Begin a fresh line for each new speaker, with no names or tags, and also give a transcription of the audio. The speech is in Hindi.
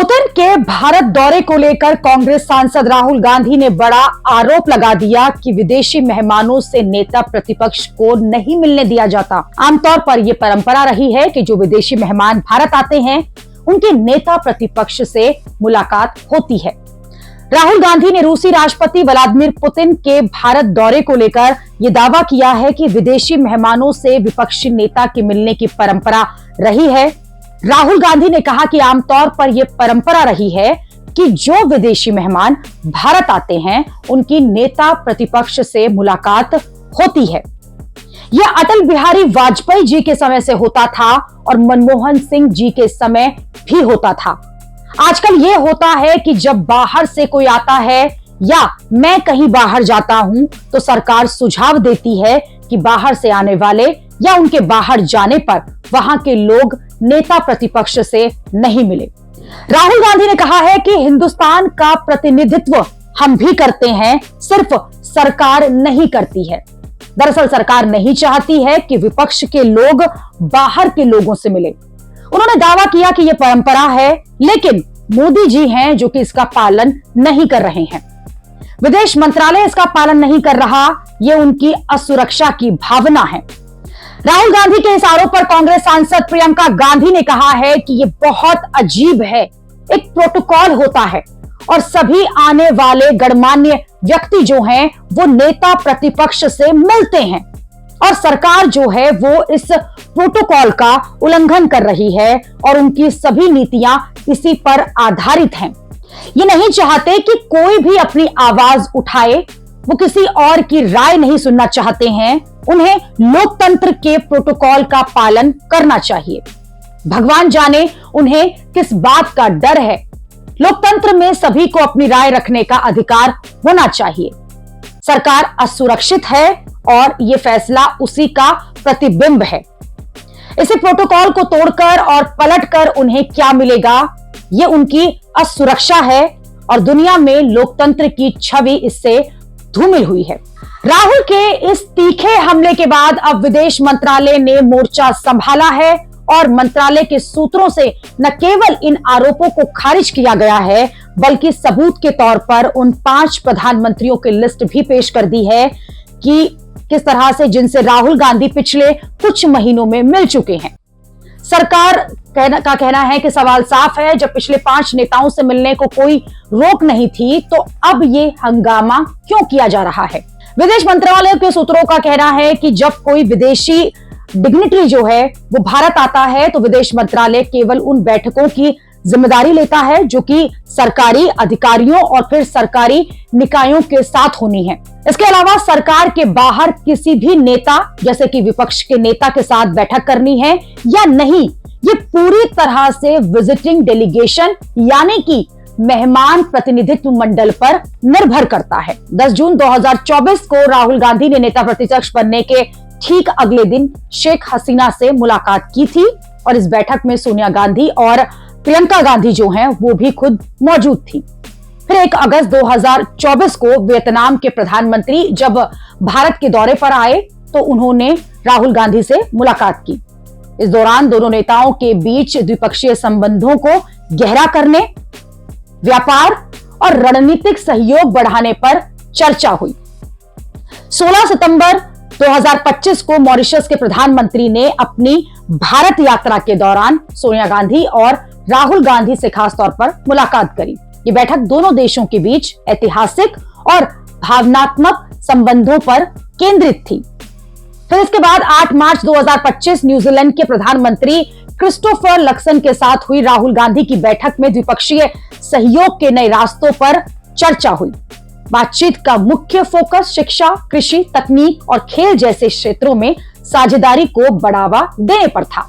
पुतिन के भारत दौरे को लेकर कांग्रेस सांसद राहुल गांधी ने बड़ा आरोप लगा दिया कि विदेशी मेहमानों से नेता प्रतिपक्ष को नहीं मिलने दिया जाता। आमतौर पर यह परंपरा रही है कि जो विदेशी मेहमान भारत आते हैं उनके नेता प्रतिपक्ष से मुलाकात होती है। राहुल गांधी ने रूसी राष्ट्रपति व्लादिमीर पुतिन के भारत दौरे को लेकर यह दावा किया है कि विदेशी मेहमानों से विपक्षी नेता के मिलने की परंपरा रही है। राहुल गांधी ने कहा कि आमतौर पर यह परंपरा रही है कि जो विदेशी मेहमान भारत आते हैं उनकी नेता प्रतिपक्ष से मुलाकात होती है। यह अटल बिहारी वाजपेयी जी के समय से होता था और मनमोहन सिंह जी के समय भी होता था। आजकल यह होता है कि जब बाहर से कोई आता है या मैं कहीं बाहर जाता हूं तो सरकार सुझाव देती है कि बाहर से आने वाले या उनके बाहर जाने पर वहां के लोग नेता प्रतिपक्ष से नहीं मिले। राहुल गांधी ने कहा है कि हिंदुस्तान का प्रतिनिधित्व हम भी करते हैं, सिर्फ सरकार नहीं करती है। दरअसल सरकार नहीं चाहती है कि विपक्ष के लोग बाहर के लोगों से मिले। उन्होंने दावा किया कि यह परंपरा है, लेकिन मोदी जी हैं जो कि इसका पालन नहीं कर रहे हैं। विदेश मंत्रालय इसका पालन नहीं कर रहा, यह उनकी असुरक्षा की भावना है। राहुल गांधी के इस आरोप पर कांग्रेस सांसद प्रियंका गांधी ने कहा है कि यह बहुत अजीब है। एक प्रोटोकॉल होता है और सभी आने वाले गणमान्य व्यक्ति जो हैं वो नेता प्रतिपक्ष से मिलते हैं और सरकार जो है वो इस प्रोटोकॉल का उल्लंघन कर रही है और उनकी सभी नीतियां इसी पर आधारित हैं। ये नहीं चाहते कि कोई भी अपनी आवाज उठाए, वो किसी और की राय नहीं सुनना चाहते हैं। उन्हें लोकतंत्र के प्रोटोकॉल का पालन करना चाहिए। भगवान जाने उन्हें किस बात का डर है। लोकतंत्र में सभी को अपनी राय रखने का अधिकार होना चाहिए। सरकार असुरक्षित है और यह फैसला उसी का प्रतिबिंब है। इसे प्रोटोकॉल को तोड़कर और पलटकर उन्हें क्या मिलेगा? यह उनकी असुरक्षा है और दुनिया में लोकतंत्र की छवि इससे धूमिल हुई है। राहुल के इस तीखे हमले के बाद अब विदेश मंत्रालय ने मोर्चा संभाला है और मंत्रालय के सूत्रों से न केवल इन आरोपों को खारिज किया गया है, बल्कि सबूत के तौर पर उन 5 प्रधानमंत्रियों की लिस्ट भी पेश कर दी है कि किस तरह से जिनसे राहुल गांधी पिछले कुछ महीनों में मिल चुके हैं। सरकार का कहना है कि सवाल साफ है, जब पिछले 5 नेताओं से मिलने को कोई रोक नहीं थी तो अब ये हंगामा क्यों किया जा रहा है। विदेश मंत्रालय के सूत्रों का कहना है कि जब कोई विदेशी डिग्निटरी जो है वो भारत आता है तो विदेश मंत्रालय केवल उन बैठकों की जिम्मेदारी लेता है जो कि सरकारी अधिकारियों और फिर सरकारी निकायों के साथ होनी है। इसके अलावा सरकार के बाहर किसी भी नेता जैसे कि विपक्ष के नेता के साथ बैठक करनी है या नहीं, ये पूरी तरह से विजिटिंग डेलीगेशन यानी कि मेहमान प्रतिनिधित्व मंडल पर निर्भर करता है। 10 जून 2024 को राहुल गांधी ने नेता प्रतिपक्ष बनने के ठीक अगले दिन शेख हसीना से मुलाकात की थी और इस बैठक में सोनिया गांधी और प्रियंका गांधी जो हैं वो भी खुद मौजूद थी। फिर 1 अगस्त 2024 को वियतनाम के प्रधानमंत्री जब भारत के दौरे पर आए तो उन्होंने राहुल गांधी से मुलाकात की। इस दौरान दोनों नेताओं के बीच द्विपक्षीय संबंधों को गहरा करने, व्यापार और रणनीतिक सहयोग बढ़ाने पर चर्चा हुई। 16 सितंबर 2025 को मॉरिशस के प्रधानमंत्री ने अपनी भारत यात्रा के दौरान सोनिया गांधी और राहुल गांधी से खास तौर पर मुलाकात करी। ये बैठक दोनों देशों के बीच ऐतिहासिक और भावनात्मक संबंधों पर केंद्रित थी। फिर इसके बाद 8 मार्च 2025 न्यूजीलैंड के प्रधानमंत्री क्रिस्टोफर लक्सन के साथ हुई राहुल गांधी की बैठक में द्विपक्षीय सहयोग के नए रास्तों पर चर्चा हुई। बातचीत का मुख्य फोकस शिक्षा, कृषि, तकनीक और खेल जैसे क्षेत्रों में साझेदारी को बढ़ावा देने पर था।